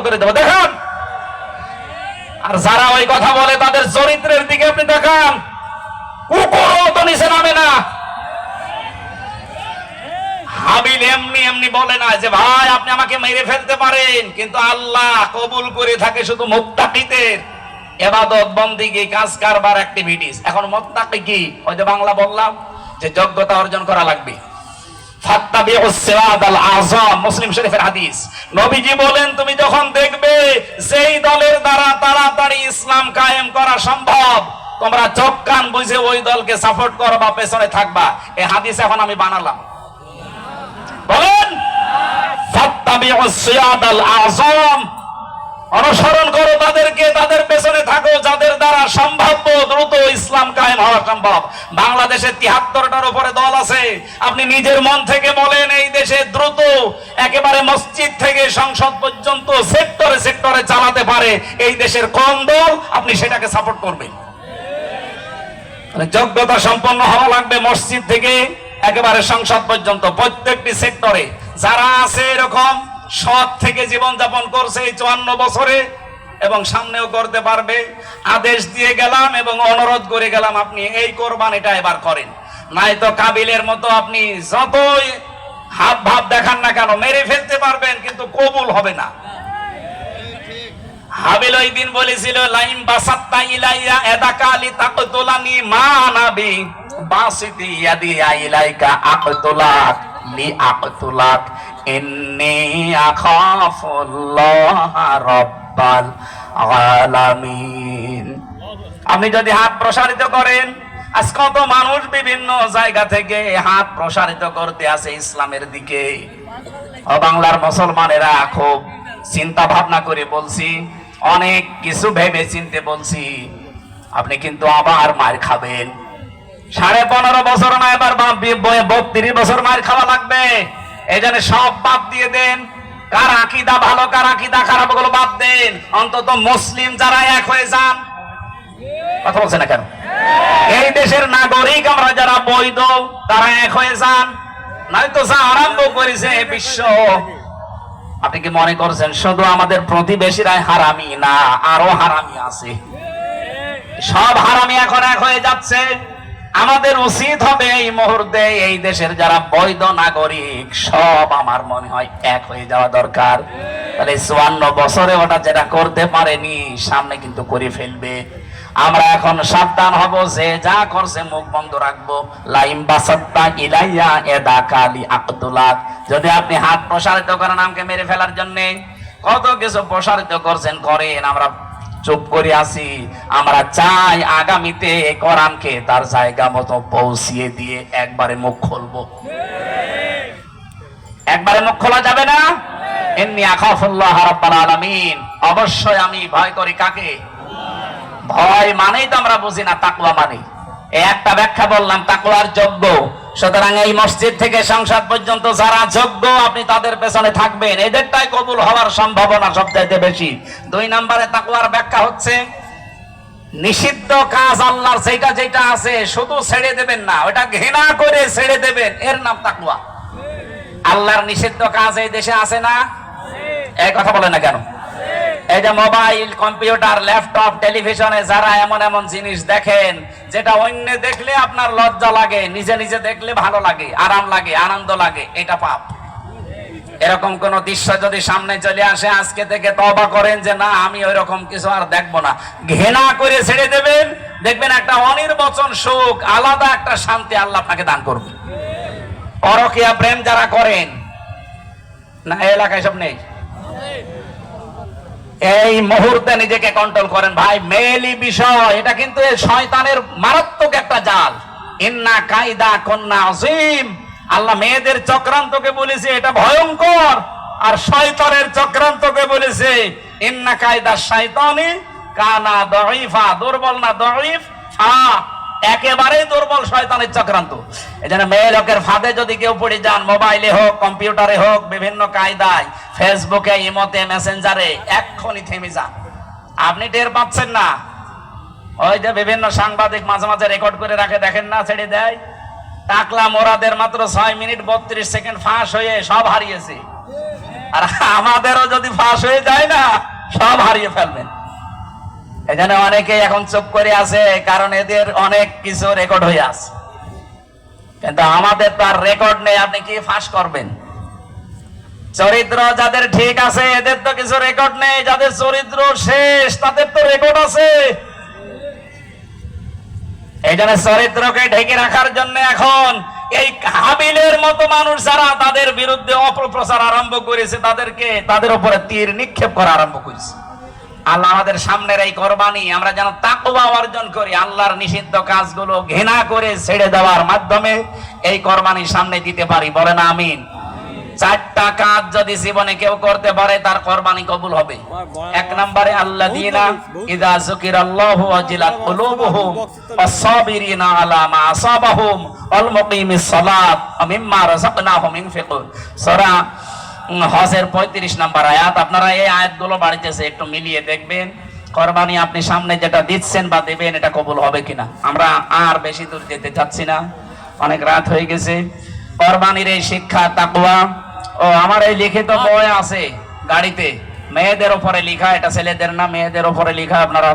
করে দেবো, দেখান। আর যারা ওই কথা বলে তাদের চরিত্রের দিকে আপনি দেখান, কুকুরও তো নিচে নামে না। হাবিল এমনি এমনি বলে না যে ভাই আপনি আমাকে মেরে ফেলতে পারেন, কিন্তু আল্লাহ কবুল করে থাকে শুধু মুত্তাকিদের ইবাদত বন্দেগী কাজ কারবার অ্যাক্টিভিটিস। এখন মুত্তাকি কি? ওই যে বাংলা বললাম যে যোগ্যতা অর্জন করা লাগবে। ফাত্তাবিউস সিরাতাল আযম, মুসলিম শরীফের হাদিস। নবীজি বলেন তুমি যখন দেখবে যেই দলের দ্বারা তাড়াতাড়ি ইসলাম কায়েম করা সম্ভব, তোমরা চোখ কান বুঝে ওই দলকে সাপোর্ট করো বা পেছনে থাকবা। এই হাদিস এখন আমি বানালাম। বলেন ফাত্তাবিউস সিরাতাল আযম, অনুসরণ করো তাদেরকে, তাদের পেছনে থাকো যাদের দ্বারা সম্ভাব্য দ্রুত ইসলাম কায়েম হওয়া সম্ভব। বাংলাদেশে ৭৩টার উপরে দল আছে। আপনি নিজের মন থেকে বলেন এই দেশে দ্রুত একেবারে মসজিদ থেকে সংসদ পর্যন্ত সেক্টরে সেক্টরে চালাতে পারে এই দেশের কোন দল, আপনি সেটাকে সাপোর্ট করবেন। যোগ্যতা সম্পন্ন হওয়া লাগবে মসজিদ থেকে একেবারে সংসদ পর্যন্ত প্রত্যেকটি সেক্টরে। যারা আছে এরকম সৎ থেকে জীবন যাপন করছে এই ৫৪ বছরে এবং সামনেও করতে পারবে, আদেশ দিয়ে গেলাম এবং অনুরোধ করে গেলাম আপনি এই করবান, এটা এবার করেন। নাই তো কাবিলের মতো আপনি যতই হাব ভাব দেখান না কেন মেরে ফেলতে পারবেন, কিন্তু কবুল হবে না। হাবিল ওই দিন বলেছিল লাইম বাসাত্তা ইলাইয়া এদাকা লিতাকতুলানি মা নাবি বাসিতি ইয়াদি ইলাইকা আকতুলাক লিআকতুলাক ইন্নী আখাফুল্লাহ রাব্বাল আলামিন। আপনি যদি হাত প্রসারিত করেন, আজ কত মানুষ বিভিন্ন জায়গা থেকে হাত প্রসারিত করতে আছে ইসলামের দিকে। বাংলার মুসলমানেরা খুব চিন্তা ভাবনা করে বলছি, অনেক কিছু ভেবে চিনতে বলছি, আপনি কিন্তু আবার মার খাবেন। ১৫.৫ বছর না, এবার ৩২ বছর মার খাওয়া লাগবে। এই জন্য সব বাদ দিয়ে দেন। কার আকীদা ভালো কার আকীদা খারাপ ওগুলো বাদ দেন। অন্তত মুসলিম যারা এক হয়ে যান। কথা বলছে না কেন? এই দেশের নাগরিক আমরা যারা বৈধ তারা এক হয়ে যান। নয়তো যা আরম্ভ করেছে বিশ্ব, আপনি কি মনে করছেন শুধু আমাদের প্রতিবেশীরাই হারামি? না, আরো হারামি আছে। সব হারামি এখন এক হয়ে যাচ্ছে। আমাদের উচিত হবে এই মুহূর্তে এই দেশের যারা বৈধ নাগরিক সব আমার মনে হয় এক হয়ে যাওয়া দরকার। তাহলে ৫৪ বছরে ওটা যেটা করতে পারেনি সামনে কিন্তু করে ফেলবে। আমরা এখন সাবধান হব, যে যা করছে মুখ বন্ধ রাখবো। লাইম বাসাত্তা ইলাইয়া এদাকা লিআকতুলাক, যদি আপনি হাত প্রসারিত করেন আমাকে মেরে ফেলার জন্য, কত কিছু প্রসারিত করছেন করেন, আমরা চুপ করে আছি। আমরা চাই আগামীতে কোরআনকে তার জায়গা মতো পৌঁছিয়ে দিয়ে একবারে মুখ খুলবো। একবারে মুখ খোলা যাবে না। ইন্নী আখাফুল্লাহ রাব্বাল আলামিন, অবশ্যই আমি ভয় করি কাকে? ভয় মানেই তো আমরা বুঝি না তাকওয়া মানে। একটা ব্যাখ্যা বললাম, তাকওয়ার যোগ্য। সুতরাং এই মসজিদ থেকে সংসদ পর্যন্ত যারা যোগ্য আপনি তাদের পেছনে থাকবেন, এদেরটাই কবুল হওয়ার সম্ভাবনা সবচাইতে বেশি। ২ নম্বরে তাকওয়ার ব্যাখ্যা হচ্ছে নিষিদ্ধ কাজ আল্লাহর যেটা যেটা আছে শুধু ছেড়ে দেবেন না, ওটা ঘৃণা করে ছেড়ে দেবেন, এর নাম তাকওয়া। আল্লাহর নিষিদ্ধ কাজ এই দেশে আছে না? এই কথা বলে না কেন? এই যে মোবাইল, কম্পিউটার, ল্যাপটপ, টেলিভিশনে যারা এমন এমন জিনিস দেখেন যেটা অন্য দেখলে আপনার লজ্জা লাগে, নিজে নিজে দেখলে ভালো লাগে, আরাম লাগে, আনন্দ লাগে, এটা পাপ। এরকম কোন দৃশ্য যদি সামনে চলে আসে আজকে থেকে তওবা করেন যে না আমি ওইরকম কিছু আর দেখবো না, ঘৃণা করে ছেড়ে দেবেন। দেখবেন একটা অনির্বচন সুখ, আলাদা একটা শান্তি আল্লাহ আপনাকে দান করবে। পরকীয়া প্রেম যারা করেন না, এই এলাকায় সব নেই, এই মুহূর্তে নিজেকে কন্ট্রোল করেন ভাই। মেলি বিষয় এটা কিন্তু শয়তানের মারাত্মক একটা জাল। ইন্না কায়দা কুন্না আযীম, আল্লাহ মেয়েদের চক্রান্তকে বলেছে এটা ভয়ঙ্কর, আর শয়তানের চক্রান্তকে বলেছে ইন্না কায়দা শাইতানি কানা দাঈফা, দুর্বল না দাঈফ, একেবারে দুর্বল শয়তানের চক্রান্ত। এজন্য মেয়ে লোকের ফাঁদে যদি কেউ পড়ে যান, মোবাইলে হোক, কম্পিউটারে হোক, বিভিন্ন কায়দায়, ফেসবুকে, ইমোতে, মেসেঞ্জারে, এক্ষুনি থেমে যান। আপনি টের পাচ্ছেন না? ওই যে বিভিন্ন সাংবাদিক মাঝে মাঝে রেকর্ড করে রাখে, দেখেন না, ছেড়ে দেয়। টাকলা মোরাদের মাত্র ৬ মিনিট ৩২ সেকেন্ড ফাঁস হয়ে সব হারিয়েছে। আর আমাদেরও যদি ফাঁস হয়ে যায় না, সব হারিয়ে ফেলবেন। এখানে অনেকে এখন চুপ করে আছে, কারণ এদের অনেক কিছু রেকর্ড হয়ে আছে, কিন্তু আমাদের তো আর রেকর্ড নেই। আপনি কি ফাঁস করবেন? চরিত্র যাদের ঠিক আছে এদের তো কিছু রেকর্ড নেই, যাদের চরিত্র শেষ তাদের তো রেকর্ড আছে। এই জন্য চরিত্রকে ঢেকে রাখার জন্য এখন এই হাবিলের মতো মানুষ যারা তাদের বিরুদ্ধে অপপ্রচার আরম্ভ করেছে, তাদের উপরে তীর নিক্ষেপ করা আরম্ভ করেছে। আল্লাহ আমাদের সামনের এই কোরবানি আমরা যেন তাকওয়া অর্জন করি, আল্লাহর নিষিদ্ধ কাজগুলো ঘৃণা করে ছেড়ে দেওয়ার মাধ্যমে এই কোরবানি সামনে দিতে পারি। বলেন আমিন। 4টা কাজ যদি জীবনে কেউ করতে পারে তার কোরবানি কবুল হবে। 1 নম্বরে আল্লাযীনা ইযা যুকিরাল্লাহু ওয়াজিলাত কুলুবুহুম ওয়াস-সাবিরিনা আলা মা আসাবাহুম ওয়াল মুকিমিস সালাত ওয়া মিম্মা রাযাকনাহুম ইনফিকুন। সূরা হজের 35 নম্বর আয়াত। আপনারা এই আয়াতগুলো বাড়িতে একটু মিলিয়ে দেখবেন, কোরবানি আপনি সামনে যেটা দিচ্ছেন বা দেবেন এটা কবুল হবে কিনা। আমরা আর বেশি দূর যেতে চাচ্ছি না, অনেক রাত হয়ে গেছে। কোরবানির এই শিক্ষা, তাকওয়া, ও আমার এই লিখিত বই আছে গাড়িতে, মেয়েদের উপরে লেখা, এটা ছেলেদের না, মেয়েদের উপরে লেখা, আপনারা